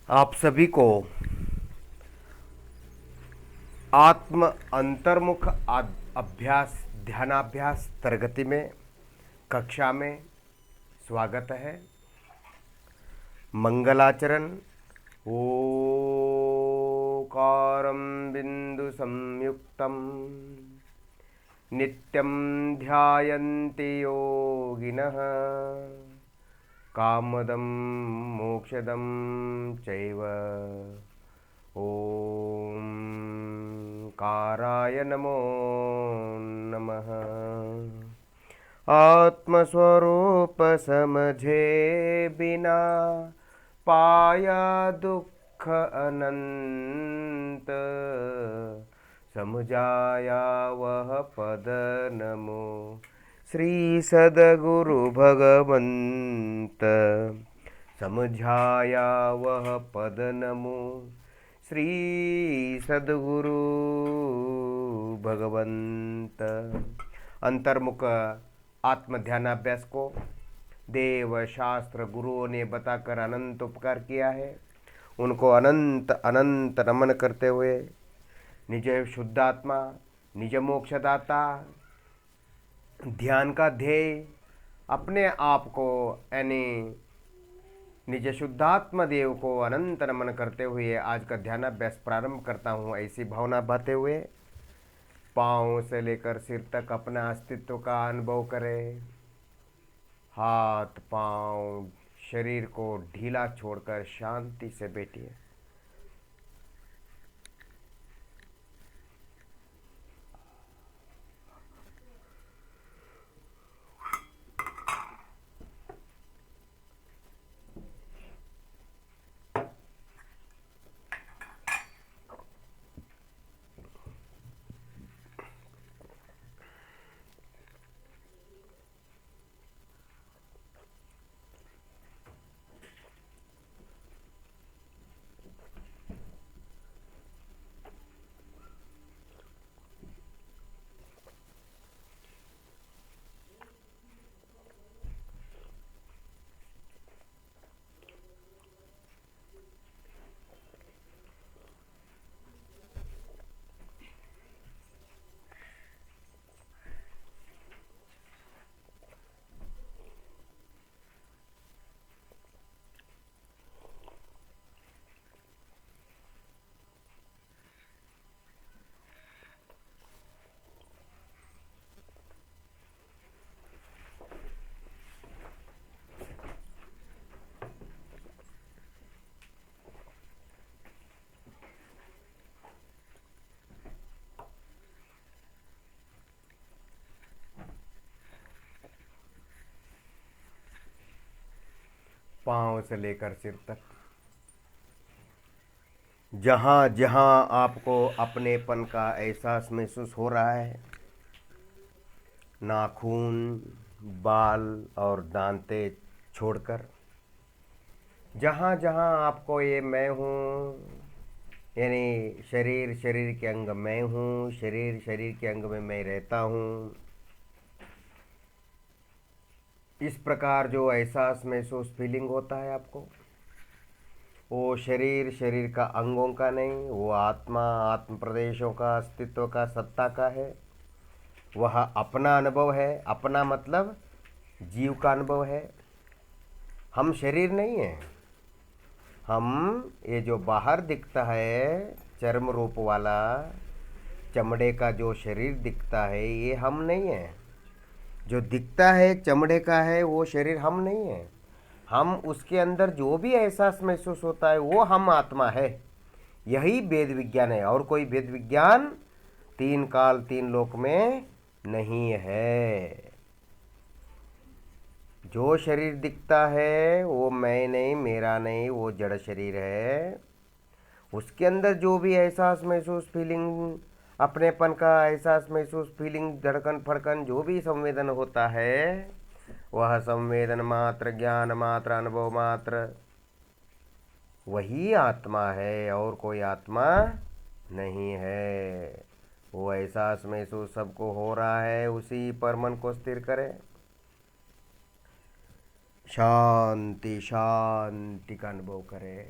आप सभी को आत्म अंतर्मुख अभ्यास ध्यानाभ्यास तरगति में कक्षा में स्वागत है। मंगलाचरण। ओकारं बिंदु संयुक्तम नित्यं ध्यायन्ति योगिनः कामदं मोक्षदं चैव। ओम काराय नमो नमः। आत्मस्वरूप समझे बिना पाया दुख अनंत, समझाया वह पद नमो श्री सद्गुरु भगवंत। समझाया वह पद नमो श्री सद्गुरु भगवंत। अंतर्मुख आत्म ध्यानाभ्यास को देव शास्त्र गुरुओं ने बताकर अनंत उपकार किया है। उनको अनंत अनंत नमन करते हुए निज शुद्धात्मा, निज मोक्षदाता, ध्यान का ध्येय अपने आप को यानी निज शुद्धात्मा देव को अनंत नमन करते हुए आज का ध्यानाभ्यास प्रारंभ करता हूँ। ऐसी भावना भाते हुए पाँव से लेकर सिर तक अपना अस्तित्व का अनुभव करें। हाथ पाँव शरीर को ढीला छोड़कर शांति से बैठिए। पाँव से लेकर सिर तक जहाँ जहाँ आपको अपनेपन का एहसास महसूस हो रहा है, नाखून, बाल और दांते छोड़कर जहाँ जहाँ आपको ये मैं हूँ यानी शरीर शरीर के अंग मैं हूँ, शरीर शरीर के अंग में मैं रहता हूँ, इस प्रकार जो एहसास महसूस फीलिंग होता है आपको, वो शरीर शरीर का अंगों का नहीं, वो आत्मा आत्म प्रदेशों का अस्तित्व का सत्ता का है। वह अपना अनुभव है। अपना मतलब जीव का अनुभव है। हम शरीर नहीं है। हम ये जो बाहर दिखता है चर्म रूप वाला चमड़े का जो शरीर दिखता है ये हम नहीं है। जो दिखता है चमड़े का है वो शरीर हम नहीं है। हम उसके अंदर जो भी एहसास महसूस होता है वो हम आत्मा है। यही वेद विज्ञान है। और कोई वेद विज्ञान तीन काल तीन लोक में नहीं है। जो शरीर दिखता है वो मैं नहीं, मेरा नहीं, वो जड़ शरीर है। उसके अंदर जो भी एहसास महसूस फीलिंग, अपनेपन का एहसास महसूस फीलिंग, धड़कन फड़कन जो भी संवेदन होता है वह संवेदन मात्र, ज्ञान मात्र, अनुभव मात्र वही आत्मा है और कोई आत्मा नहीं है। वो एहसास महसूस सबको हो रहा है, उसी पर मन को स्थिर करें। शांति शांति का अनुभव करें।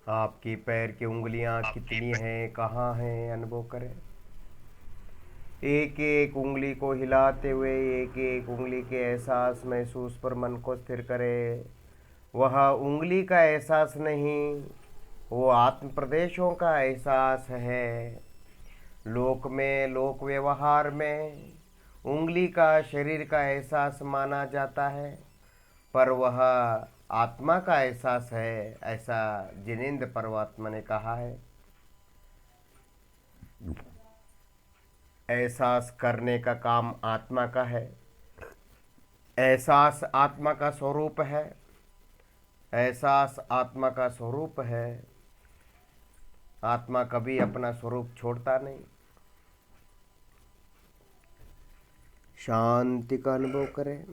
आपकी पैर की उंगलियां कितनी हैं, कहाँ हैं, अनुभव करें। एक एक उंगली को हिलाते हुए एक एक उंगली के एहसास महसूस पर मन को स्थिर करें। वह उंगली का एहसास नहीं, वो आत्म प्रदेशों का एहसास है। लोक में, लोक व्यवहार में उंगली का शरीर का एहसास माना जाता है, पर वह आत्मा का एहसास है, ऐसा जिनेंद्र परमात्मा ने कहा है। एहसास करने का काम आत्मा का है। एहसास आत्मा का स्वरूप है। एहसास आत्मा का स्वरूप है। आत्मा कभी अपना स्वरूप छोड़ता नहीं। शांति का अनुभव करें।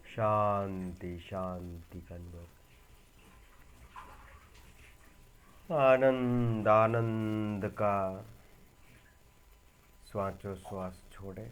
शांति शांति का अनुभव। आनंद आनंद का श्वास छोड़े।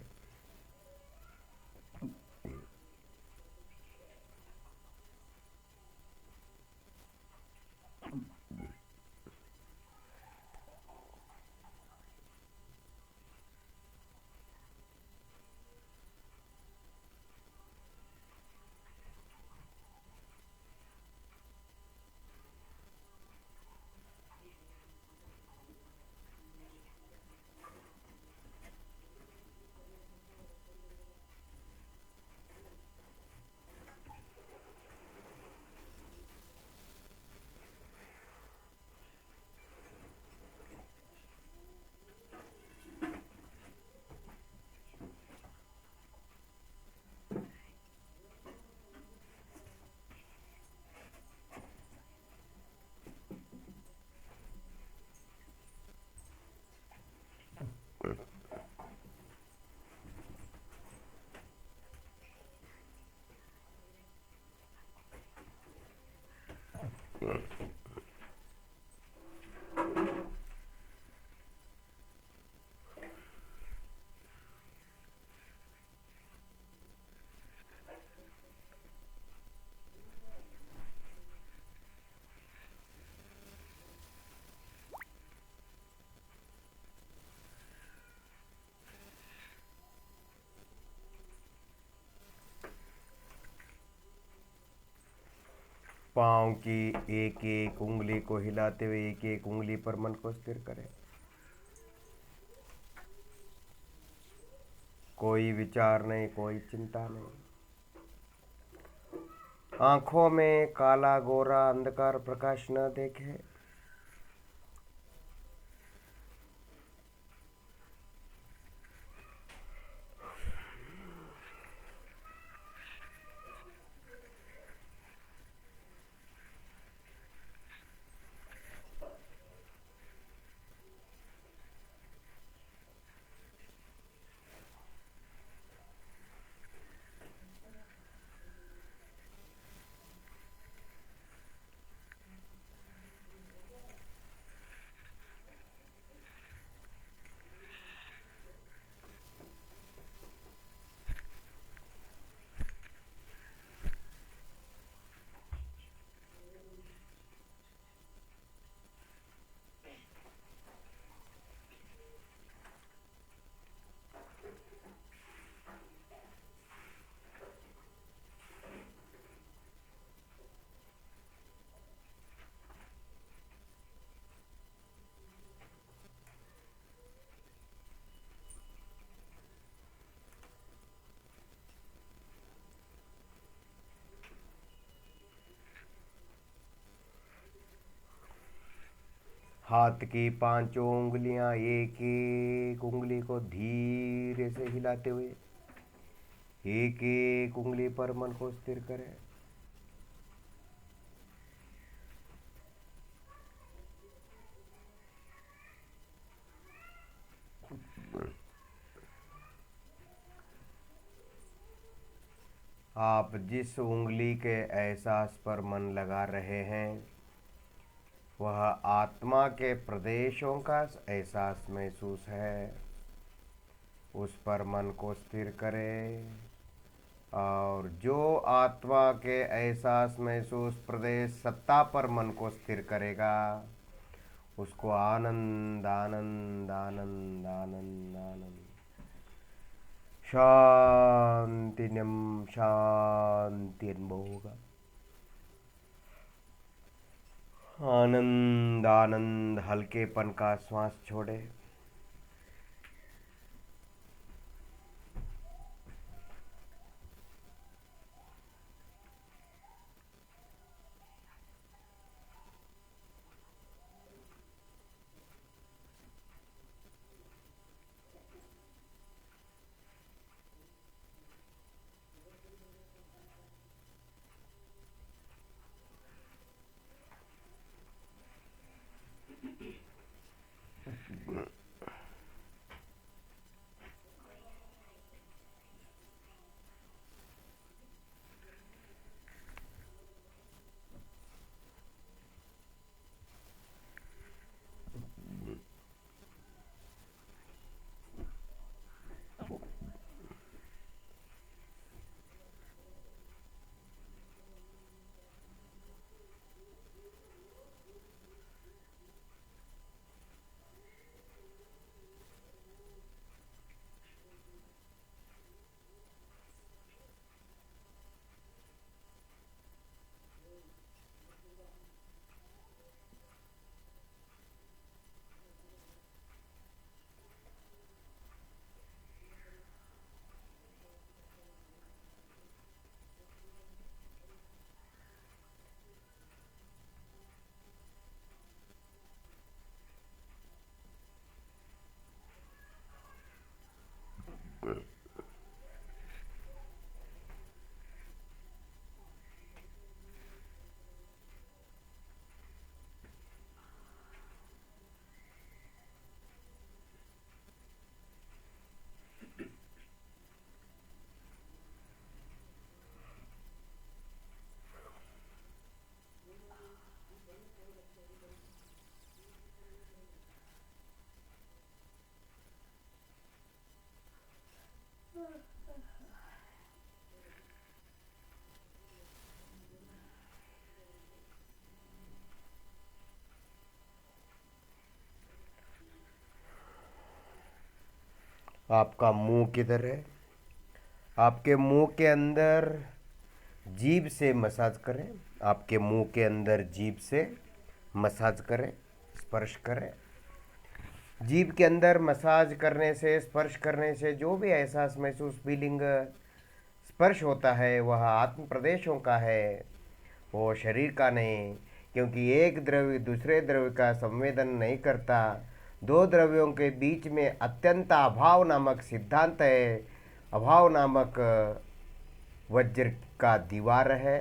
पाँव की एक एक उंगली को हिलाते हुए एक एक उंगली पर मन को स्थिर करें। कोई विचार नहीं, कोई चिंता नहीं। आंखों में काला गोरा अंधकार प्रकाश न देखे। हाथ की पांचों उंगलियां एक एक उंगली को धीरे से हिलाते हुए एक एक उंगली पर मन को स्थिर करें। आप जिस उंगली के एहसास पर मन लगा रहे हैं वह आत्मा के प्रदेशों का एहसास महसूस है। उस पर मन को स्थिर करें और जो आत्मा के एहसास महसूस प्रदेश सत्ता पर मन को स्थिर करेगा उसको आनंद आनंद आनंद आनंद आनंद शांति निम शांति अनुभव होगा। आनंद आनंद हल्केपन का श्वास छोड़े। आपका मुंह किधर है? आपके मुंह के अंदर जीभ से मसाज करें। आपके मुंह के अंदर जीभ से मसाज करें, स्पर्श करें। जीभ के अंदर मसाज करने से, स्पर्श करने से जो भी एहसास महसूस फीलिंग स्पर्श होता है वह आत्म प्रदेशों का है, वो शरीर का नहीं। क्योंकि एक द्रव्य दूसरे द्रव्य का संवेदन नहीं करता। दो द्रव्यों के बीच में अत्यंत अभाव नामक सिद्धांत है। अभाव नामक वज्र का दीवार है।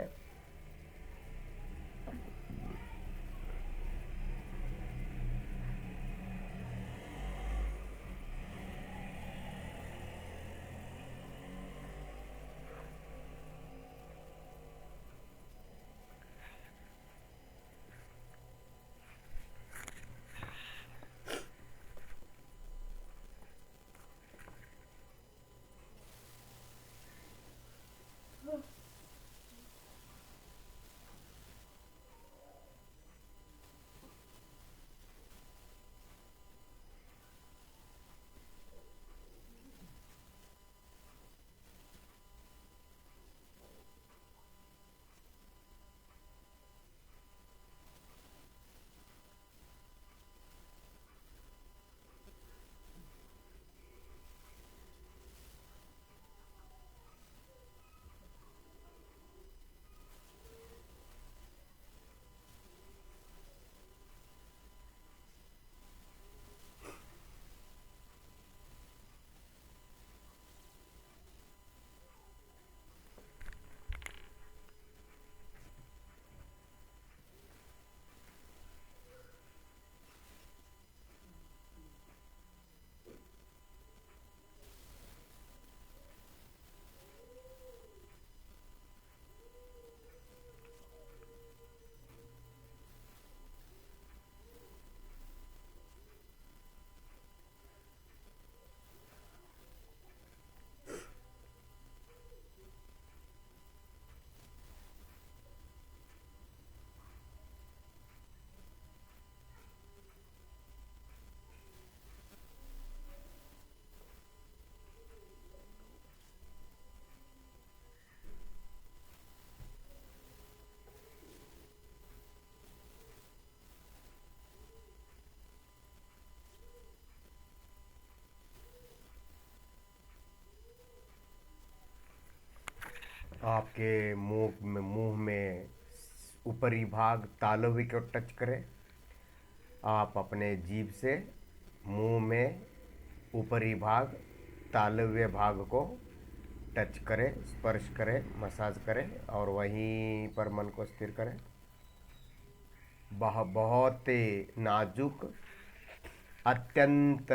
आपके मुंह में ऊपरी भाग तालव्य को टच करें। आप अपने जीभ से मुंह में ऊपरी भाग तालव्य भाग को टच करें, स्पर्श करें, मसाज करें और वहीं पर मन को स्थिर करें। बहुत नाजुक, अत्यंत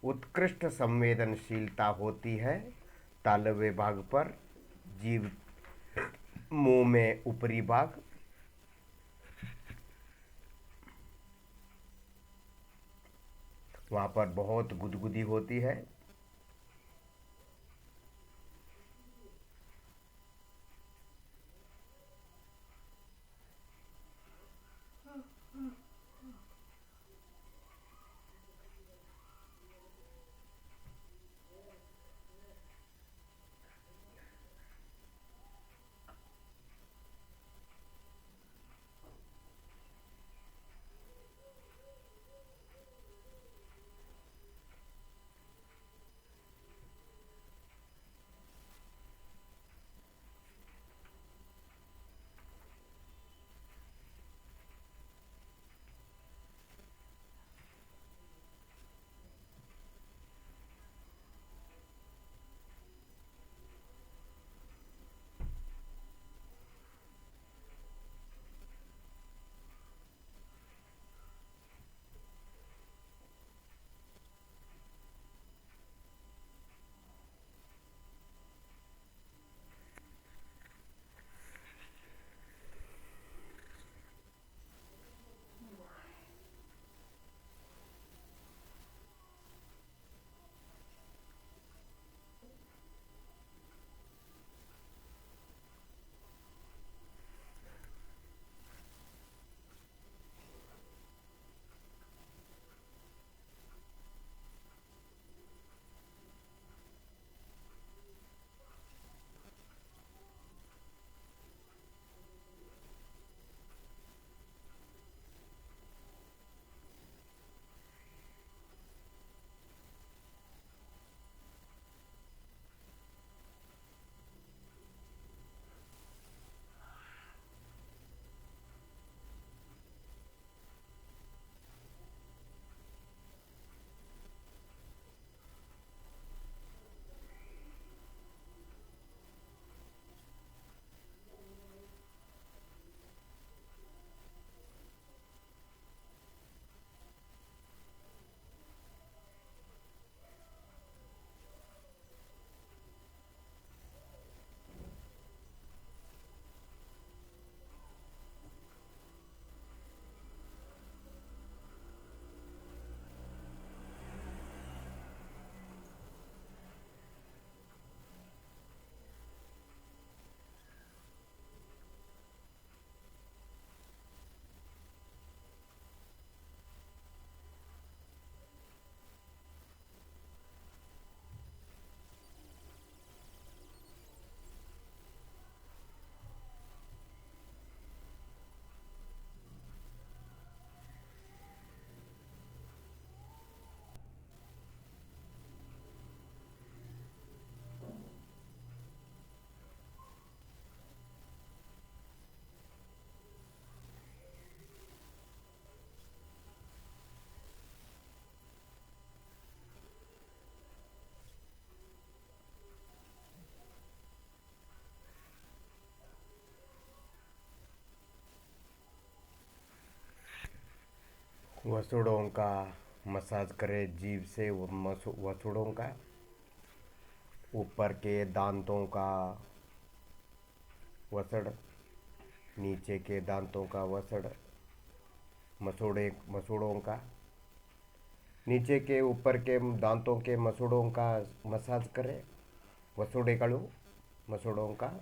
उत्कृष्ट संवेदनशीलता होती है तालव्य भाग पर। जीभ मुंह में ऊपरी भाग, वहाँ पर बहुत गुदगुदी होती है। वसुड़ों का मसाज करें जीभ से। वो वसुड़ों का, ऊपर के दांतों का वसड़, नीचे के दांतों का वसड़, मसूड़ों का, नीचे के ऊपर के दांतों के मसूड़ों का मसाज करें। वसुड़ेಗಳು मसूड़ों का।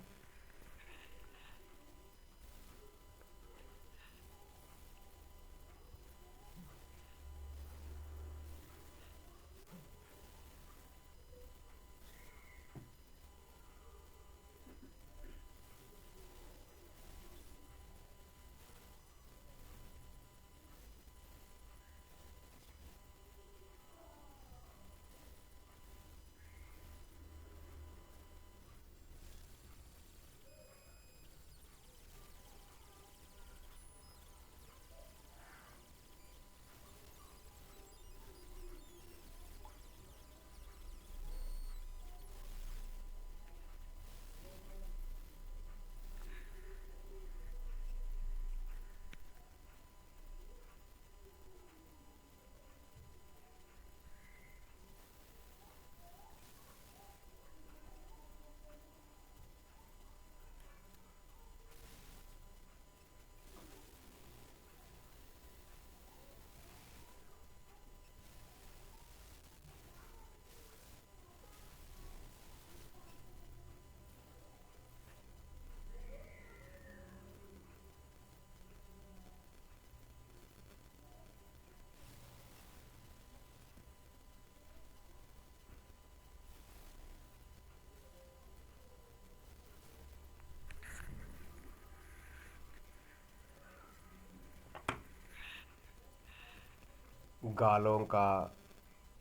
गालों का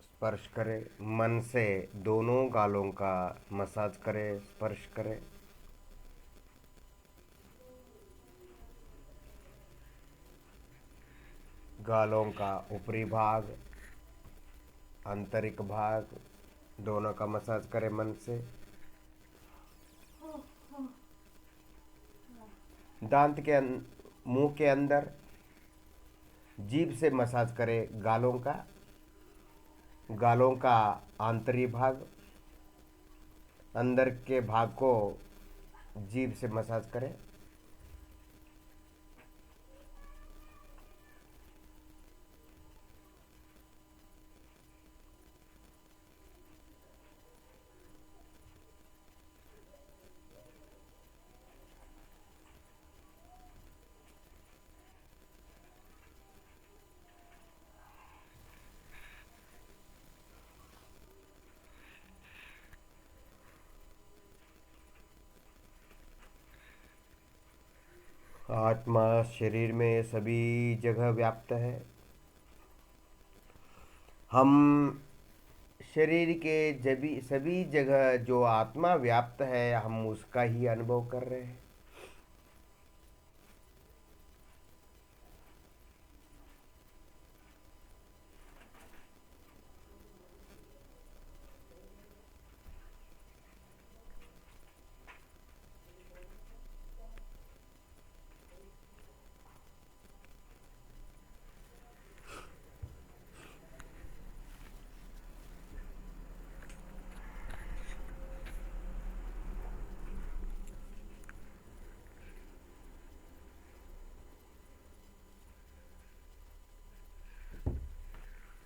स्पर्श करें, मन से दोनों गालों का मसाज करें, स्पर्श करें। गालों का ऊपरी भाग, आंतरिक भाग दोनों का मसाज करें मन से। दांत के मुंह के अंदर जीभ से मसाज करें गालों का आंतरिक भाग, अंदर के भाग को जीभ से मसाज करें। आत्मा शरीर में सभी जगह व्याप्त है। हम शरीर के सभी जगह जो आत्मा व्याप्त है, हम उसका ही अनुभव कर रहे हैं।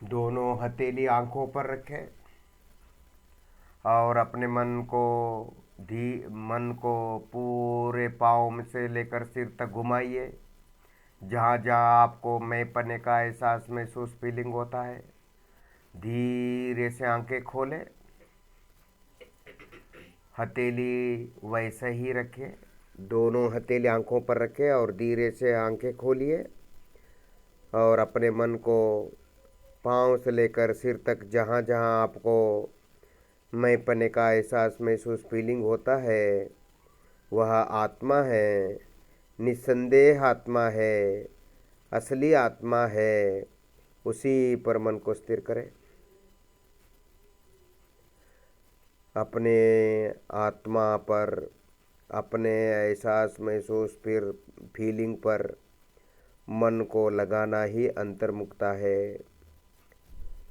दोनों हथेली आंखों पर रखें और अपने मन को पूरे पाँव में से लेकर सिर तक घुमाइए। जहाँ जहाँ आपको मैंपने का एहसास महसूस फीलिंग होता है, धीरे से आंखें खोलें। हथेली वैसे ही रखें, दोनों हथेली आंखों पर रखें और धीरे से आंखें खोलिए और अपने मन को पाँव से लेकर सिर तक जहाँ जहाँ आपको मैंपने का एहसास महसूस फीलिंग होता है, वह आत्मा है, निस्संदेह आत्मा है, असली आत्मा है। उसी पर मन को स्थिर करें। अपने आत्मा पर, अपने एहसास महसूस फिर फीलिंग पर मन को लगाना ही अंतर्मुखता है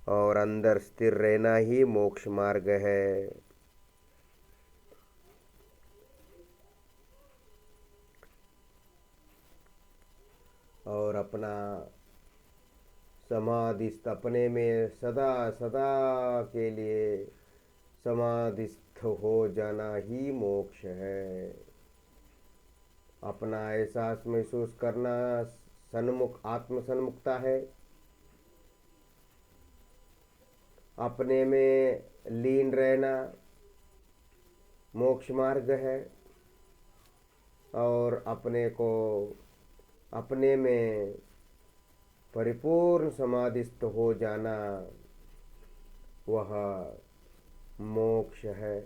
और अंदर स्थिर रहना ही मोक्ष मार्ग है। और अपना समाधिस्थ अपने में सदा सदा के लिए समाधिस्थ हो जाना ही मोक्ष है। अपना एहसास महसूस करना आत्म सन्मुखता है। अपने में लीन रहना मोक्ष मार्ग है और अपने को अपने में परिपूर्ण समाधिस्थ हो जाना वह मोक्ष है।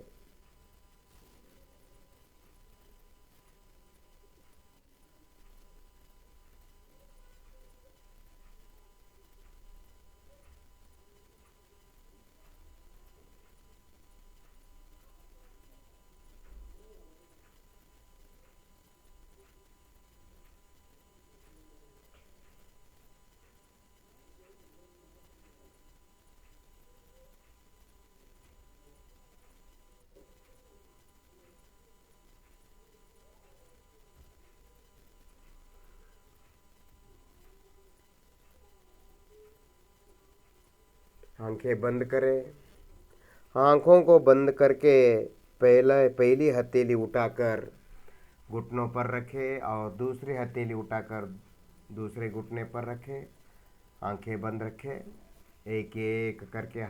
आंखें बंद करें। आंखों को बंद करके पहली हथेली उठाकर घुटनों पर रखें और दूसरी हथेली उठाकर दूसरे घुटने पर रखें। आंखें बंद रखें। एक एक करके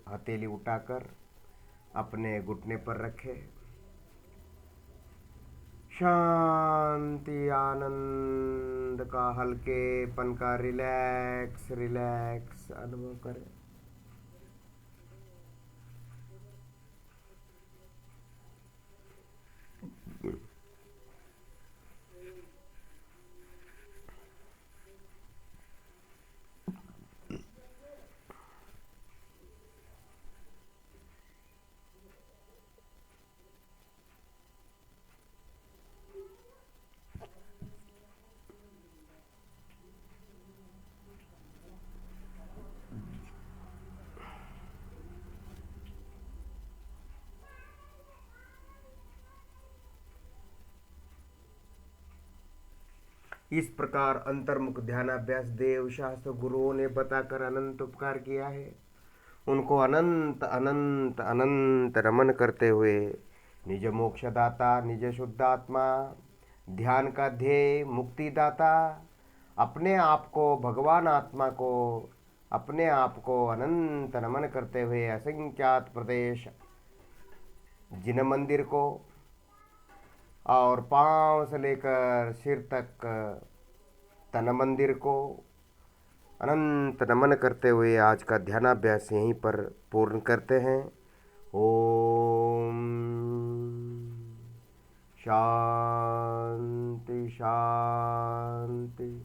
हथेली उठाकर अपने घुटने पर रखें। शांति आनंद का हल्केपन का रिलैक्स रिलैक्स अनुभव करें। इस प्रकार अंतर्मुख ध्यानाभ्यास देव शास्त्र गुरुओं ने बताकर अनंत उपकार किया है। उनको अनंत अनंत अनंत नमन करते हुए निज मोक्षदाता, निज शुद्धात्मा, ध्यान का ध्येय, मुक्तिदाता, अपने आप को, भगवान आत्मा को, अपने आप को अनंत नमन करते हुए असंख्यात प्रदेश जिन मंदिर को और पांव से लेकर सिर तक तन मंदिर को अनंत नमन करते हुए आज का ध्यानाभ्यास यहीं पर पूर्ण करते हैं। ओम शांति। शांति शांति।